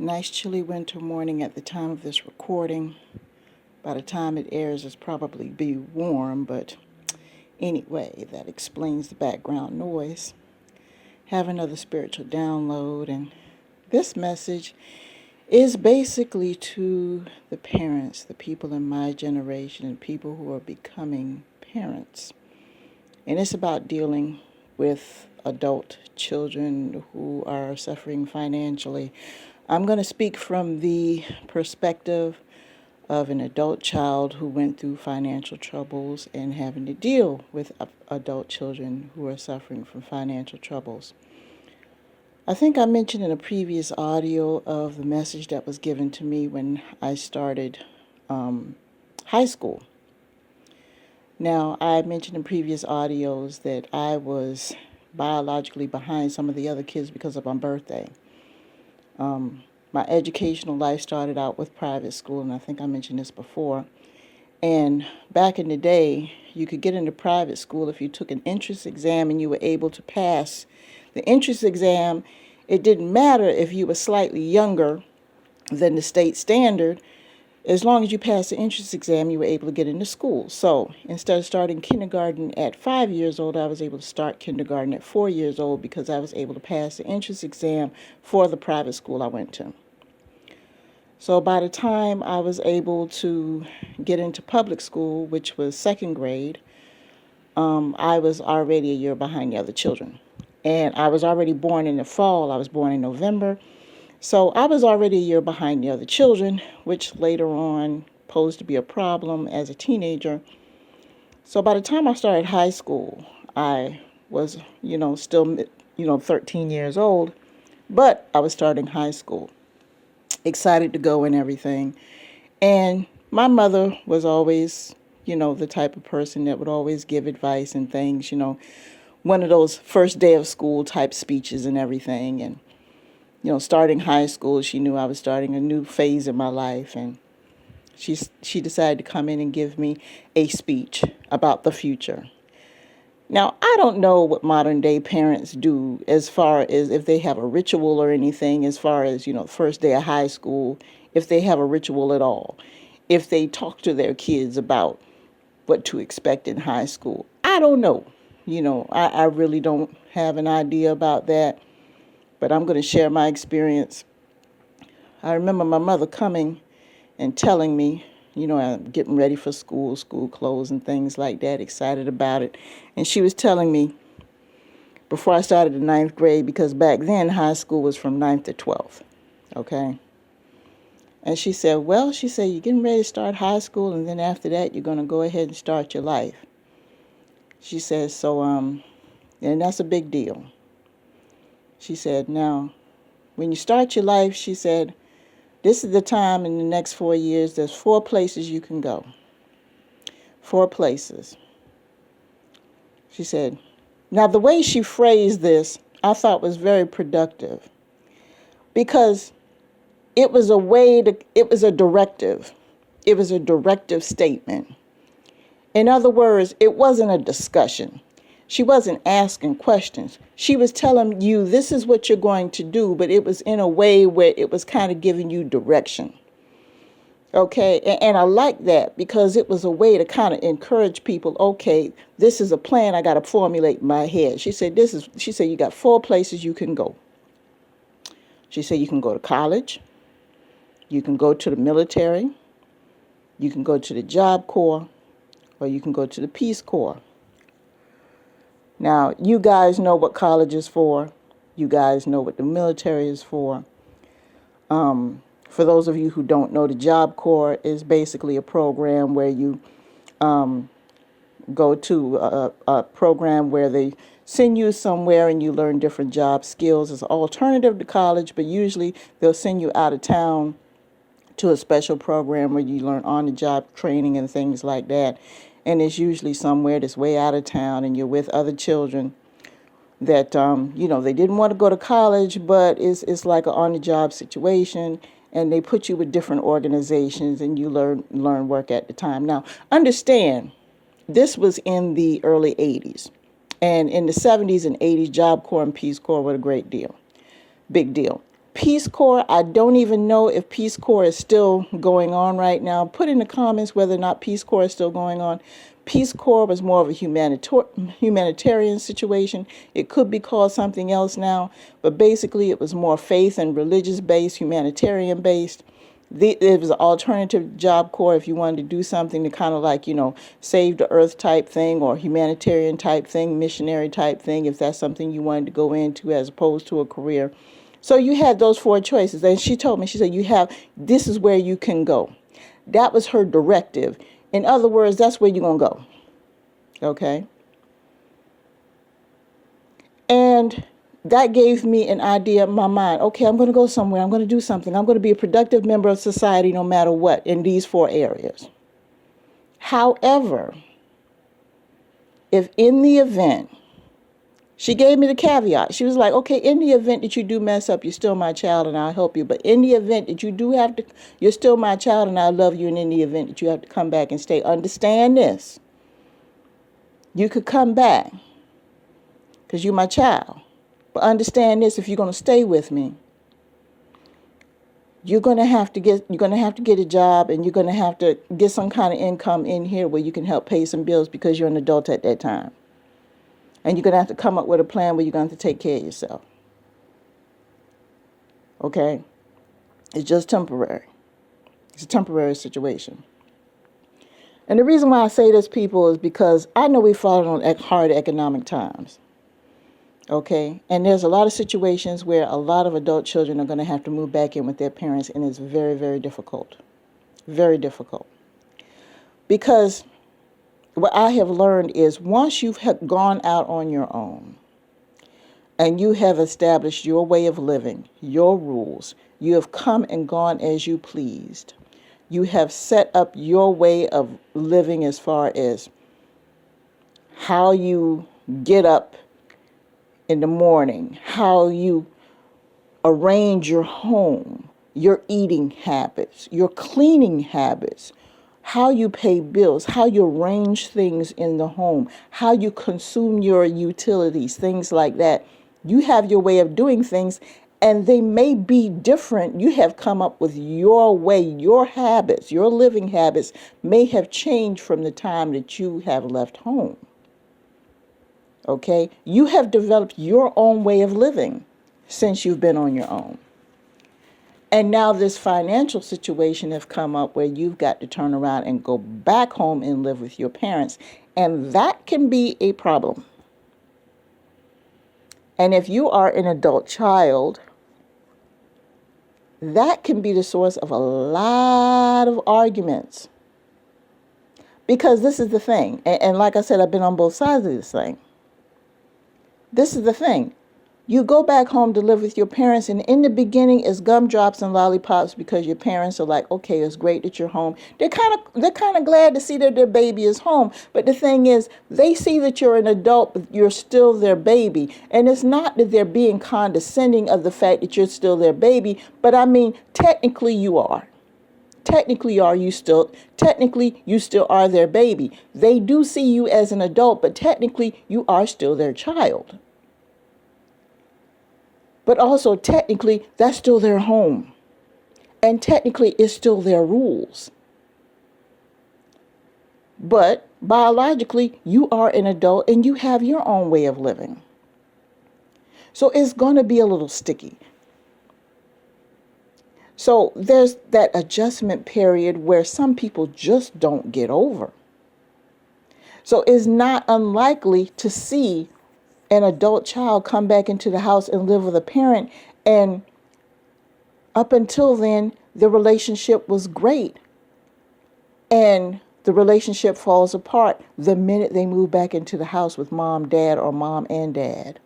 nice chilly winter morning at the time of this recording. By the time it airs, it's probably be warm, but anyway, that explains the background noise. Have another spiritual download, and this message is basically to the parents, the people in my generation, and people who are becoming parents. And it's about dealing with adult children who are suffering financially. I'm going to speak from the perspective of an adult child who went through financial troubles and having to deal with adult children who are suffering from financial troubles. I think I mentioned in a previous audio of the message that was given to me when I started high school. Now, I mentioned in previous audios that I was biologically behind some of the other kids because of my birthday. My educational life started out with private school, and I think I mentioned this before. And back in the day, you could get into private school if you took an entrance exam and you were able to pass the entrance exam. It didn't matter if you were slightly younger than the state standard. As long as you passed the entrance exam, you were able to get into school. So instead of starting kindergarten at 5 years old, I was able to start kindergarten at 4 years old because I was able to pass the entrance exam for the private school I went to. So by the time I was able to get into public school, which was second grade, I was already a year behind the other children. And I was already born in the fall. I was born in November. So I was already a year behind the other children, which later on posed to be a problem as a teenager. So by the time I started high school, I was, still, 13 years old, but I was starting high school, excited to go and everything. And my mother was always, the type of person that would always give advice and things, one of those first day of school type speeches and everything. And starting high school, she knew I was starting a new phase in my life, and she decided to come in and give me a speech about the future. Now, I don't know what modern day parents do as far as if they have a ritual or anything as far as, first day of high school, if they have a ritual at all, if they talk to their kids about what to expect in high school. I don't know. I really don't have an idea about that. But I'm going to share my experience. I remember my mother coming and telling me, I'm getting ready for school clothes and things like that, excited about it. And she was telling me before I started the 9th grade, because back then high school was from 9th to 12th, okay? And she said, you're getting ready to start high school, and then after that, you're going to go ahead and start your life. She said, and that's a big deal. She said, now, when you start your life, she said, this is the time in the next 4 years, there's 4 places you can go. 4 places. She said, now the way she phrased this, I thought was very productive because it was a directive. It was a directive statement. In other words, it wasn't a discussion. She wasn't asking questions. She was telling you, this is what you're going to do, but it was in a way where it was kind of giving you direction. Okay, and I like that because it was a way to kind of encourage people, okay, this is a plan I got to formulate in my head. She said, you got 4 places you can go. She said, you can go to college, you can go to the military, you can go to the Job Corps, or you can go to the Peace Corps. Now, you guys know what college is for. You guys know what the military is for. For those of you who don't know, the Job Corps is basically a program where you go to a program where they send you somewhere and you learn different job skills. It's an alternative to college, but usually they'll send you out of town to a special program where you learn on-the-job training and things like that. And it's usually somewhere that's way out of town, and you're with other children that, they didn't want to go to college, but it's like an on-the-job situation, and they put you with different organizations, and you learn work at the time. Now, understand, this was in the early 80s. And in the 70s and 80s, Job Corps and Peace Corps were a great deal. Big deal. Peace Corps, I don't even know if Peace Corps is still going on right now. Put in the comments whether or not Peace Corps is still going on. Peace Corps was more of a humanitarian situation. It could be called something else now, but basically it was more faith and religious-based, humanitarian-based. It was an alternative job corps if you wanted to do something to kind of like, save the earth type thing or humanitarian type thing, missionary type thing, if that's something you wanted to go into as opposed to a career. So you had those 4 choices. And she told me, she said, this is where you can go. That was her directive. In other words, that's where you're going to go. Okay? And that gave me an idea in my mind. Okay, I'm going to go somewhere. I'm going to do something. I'm going to be a productive member of society no matter what in these 4 areas. However, if in the event, she gave me the caveat. She was like, okay, in the event that you do mess up, you're still my child and I'll help you. But in the event that you do have to, you're still my child and I love you. And in the event that you have to come back and stay, understand this. You could come back because you're my child. But understand this, if you're going to stay with me, you're going to have to get a job and you're going to have to get some kind of income in here where you can help pay some bills because you're an adult at that time. And you're going to have to come up with a plan where you're going to have to take care of yourself. Okay? It's just temporary. It's a temporary situation. And the reason why I say this, people, is because I know we've fallen on hard economic times. Okay? And there's a lot of situations where a lot of adult children are going to have to move back in with their parents, and it's very, very difficult. Very difficult. Because what I have learned is once you've gone out on your own and you have established your way of living, your rules, you have come and gone as you pleased. You have set up your way of living as far as how you get up in the morning, how you arrange your home, your eating habits, your cleaning habits, how you pay bills, how you arrange things in the home, how you consume your utilities, things like that. You have your way of doing things, and they may be different. You have come up with your way, your habits, your living habits may have changed from the time that you have left home. Okay? You have developed your own way of living since you've been on your own. And now this financial situation has come up where you've got to turn around and go back home and live with your parents. And that can be a problem. And if you are an adult child, that can be the source of a lot of arguments. Because this is the thing. And like I said, I've been on both sides of this thing. This is the thing. You go back home to live with your parents, and in the beginning it's gumdrops and lollipops because your parents are like, okay, it's great that you're home. They're kind of glad to see that their baby is home. But the thing is, they see that you're an adult, but you're still their baby. And it's not that they're being condescending of the fact that you're still their baby, but I mean, technically you are. Technically you still are their baby. They do see you as an adult, but technically you are still their child. But also, technically, that's still their home. And technically, it's still their rules. But biologically, you are an adult and you have your own way of living. So it's going to be a little sticky. So there's that adjustment period where some people just don't get over. So it's not unlikely to see an adult child come back into the house and live with a parent, and up until then, the relationship was great. And the relationship falls apart the minute they move back into the house with mom, dad, or mom and dad.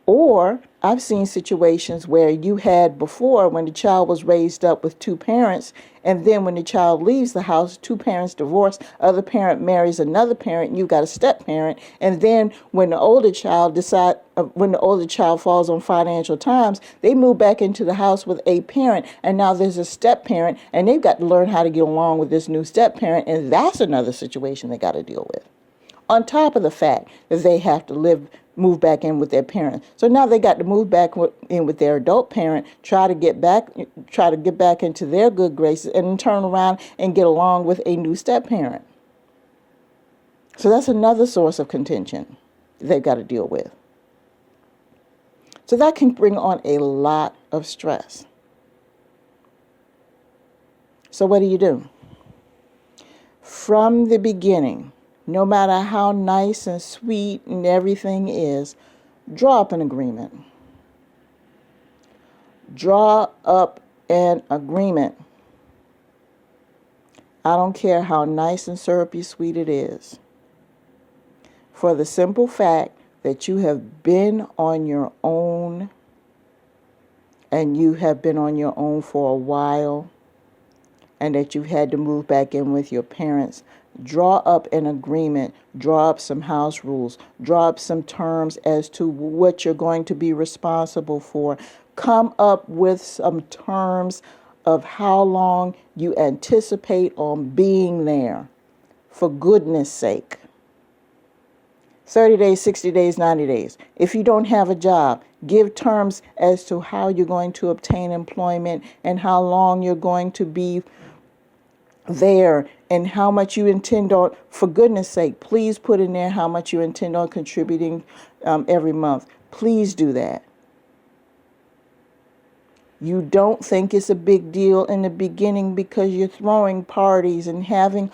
Or I've seen situations where you had before when the child was raised up with 2 parents, and then when the child leaves the house, 2 parents divorce, other parent marries another parent, and you've got a step parent. And then when the older child falls on financial times, they move back into the house with a parent, and now there's a step parent, and they've got to learn how to get along with this new step parent, and that's another situation they got to deal with. on top of the fact that they have to move back in with their parents. So now they got to move back in with their adult parent, try to get back into their good graces, and then turn around and get along with a new step parent. So that's another source of contention they've got to deal with. So that can bring on a lot of stress. So what do? From the beginning, no matter how nice and sweet and everything is, draw up an agreement. Draw up an agreement. I don't care how nice and syrupy sweet it is. For the simple fact that you have been on your own, and you have been on your own for a while, and that you've had to move back in with your parents, draw up an agreement, draw up some house rules, draw up some terms as to what you're going to be responsible for. Come up with some terms of how long you anticipate on being there, for goodness sake. 30 days, 60 days, 90 days. If you don't have a job, give terms as to how you're going to obtain employment and how long you're going to be there and how much you intend on, for goodness sake, please put in there how much you intend on contributing every month. Please do that. You don't think it's a big deal in the beginning because you're throwing parties and having,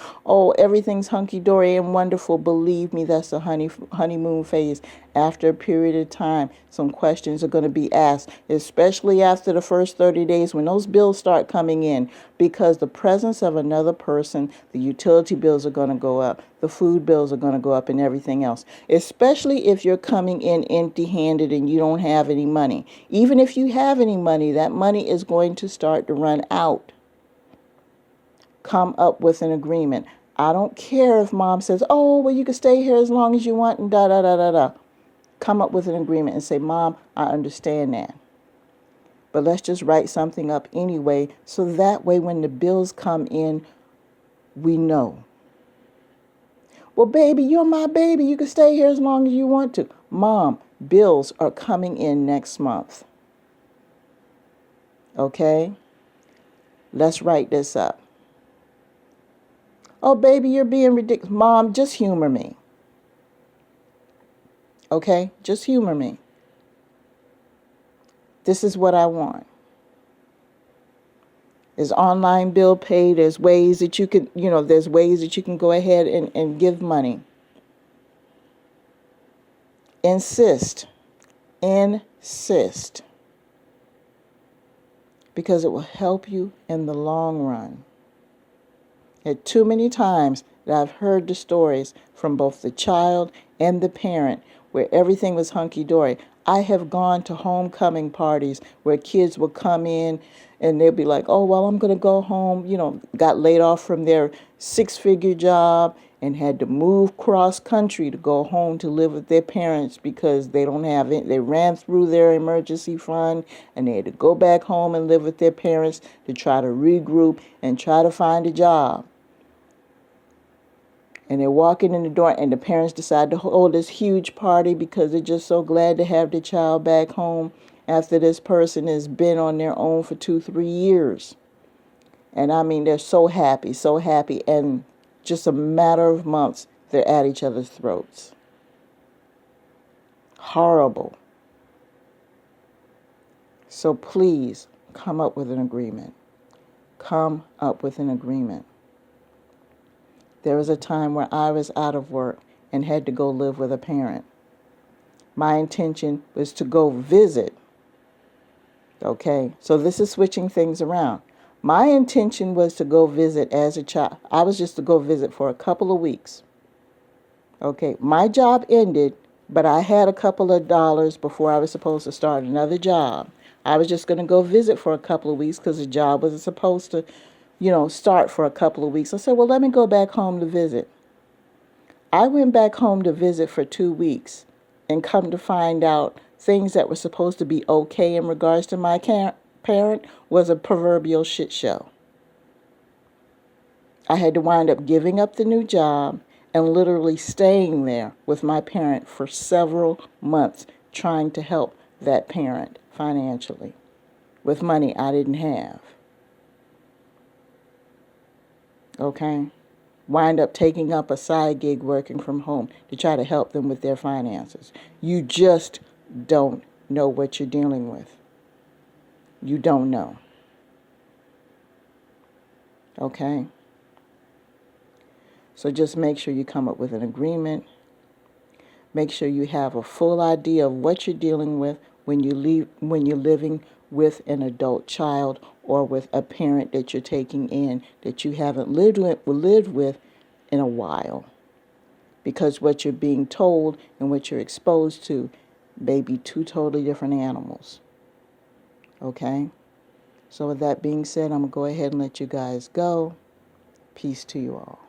everything's hunky-dory and wonderful. Believe me, that's the honeymoon phase. After a period of time, some questions are going to be asked, especially after the first 30 days when those bills start coming in, because the presence of another person, the utility bills are going to go up, the food bills are going to go up, and everything else, especially if you're coming in empty-handed and you don't have any money. Even if you have any money, that money is going to start to run out. Come up with an agreement. I don't care if mom says, you can stay here as long as you want, and da-da-da-da-da. Come up with an agreement and say, Mom, I understand that. But let's just write something up anyway, so that way when the bills come in, we know. Well, baby, you're my baby. You can stay here as long as you want to. Mom, bills are coming in next month. Okay? Let's write this up. Oh, baby, you're being ridiculous. Mom, just humor me. Okay? Just humor me. This is what I want. There's online bill pay. There's ways that you can, there's ways that you can go ahead and give money. Insist. Because it will help you in the long run. At too many times that I've heard the stories from both the child and the parent where everything was hunky-dory. I have gone to homecoming parties where kids will come in and they'll be like, I'm going to go home, got laid off from their 6-figure job and had to move cross country to go home to live with their parents because they don't have it. They ran through their emergency fund and they had to go back home and live with their parents to try to regroup and try to find a job. And they're walking in the door and the parents decide to hold this huge party because they're just so glad to have the child back home after this person has been on their own for 2-3 years. And I mean, they're so happy. And just a matter of months, they're at each other's throats. Horrible. So please come up with an agreement. Come up with an agreement. There was a time where I was out of work and had to go live with a parent. My intention was to go visit. Okay, so this is switching things around. My intention was to go visit as a child. I was just to go visit for a couple of weeks. Okay, my job ended, but I had a couple of dollars before I was supposed to start another job. I was just going to go visit for a couple of weeks because the job wasn't supposed to start for a couple of weeks. I said, well, let me go back home to visit. I went back home to visit for 2 weeks and come to find out things that were supposed to be okay in regards to my parent was a proverbial shit show. I had to wind up giving up the new job and literally staying there with my parent for several months trying to help that parent financially with money I didn't have. Okay? Wind up taking up a side gig working from home to try to help them with their finances. You just don't know what you're dealing with. You don't know. Okay? So just make sure you come up with an agreement. Make sure you have a full idea of what you're dealing with when you're living with an adult child or with a parent that you're taking in that you haven't lived with in a while. Because what you're being told and what you're exposed to may be two totally different animals. Okay? So with that being said, I'm going to go ahead and let you guys go. Peace to you all.